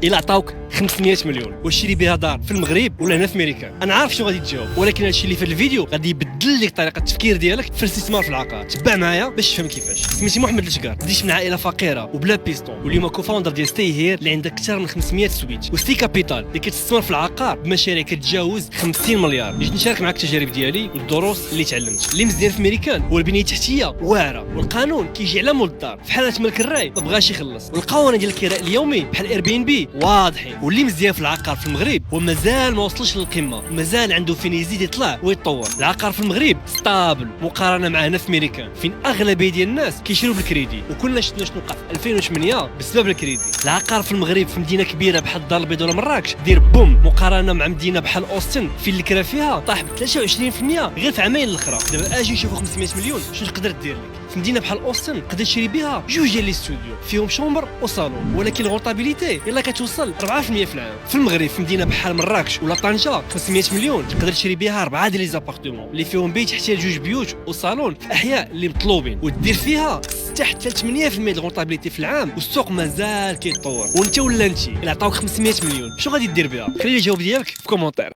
الا عطاوك 500 مليون واش تشري بها دار في المغرب ولا هنا في امريكا؟ انا عارف شنو غادي تجاوب، ولكن هادشي اللي في الفيديو غادي يبدل لك طريقه التفكير ديالك في الاستثمار في العقار. تبع معايا باش تفهم كيفاش. سميتي محمد الشقار، بديت من عائله فقيره وبلا بيستون، واليوم كوفاوندر ديال ستي هير اللي عندك اكثر من 500 سويت، وستي كابيتال اللي كتستثمر في العقار بمشاريع كتجاوز 50 مليار. نجي نشارك معك التجارب ديالي والدروس اللي تعلمت. اللي مزيان في امريكان هو البنيه التحتيه واعره، والقانون كيجي على مول الدار، في حاله ملك الراي ما بغاش يخلص، والقوانين ديال الكراء اليومي بحال اير بي ان بي واضحين. واللي مزيان في العقار في المغرب هو مازال ما وصلش للقمه، مازال عنده فين يزيد يطلع ويتطور. العقار في المغرب ستابل مقارنه مع هنا في امريكان، فين اغلبيه ديال الناس كيشريو بالكريدي، وكلنا شفنا شنو وقع في 2008 بسبب الكريدي. العقار في المغرب في مدينه كبيره بحال الدار البيضاء ولا مراكش دير بوم، مقارنه مع مدينه بحال اوستن فين الكرا فيها طاح ب 23% غير في عامين الاخرى. دابا اجي نشوفوا 500 مليون شنو تقدر دير لك في مدينه بحال اوستن. تقدر تشري بها جوج ديال لي ستوديو فيهم شومبر وصالون، ولكن الغوطابيليتي يلا كتوصل 4% في العام. في المغرب في مدينه بحال مراكش ولا طنجه 500 مليون تقدر تشري بها 4 ديال لي زابارتمون اللي فيهم بيت حتى جوج بيوت وصالون في احياء اللي مطلوبين، ودير فيها 6 حتى 8% الغوطابيليتي في العام، والسوق مازال كيتطور. وانت ولا انت الا عطاوك 500 مليون شنو غادي دير بها؟ خلي الجواب ديالك في كومونتير.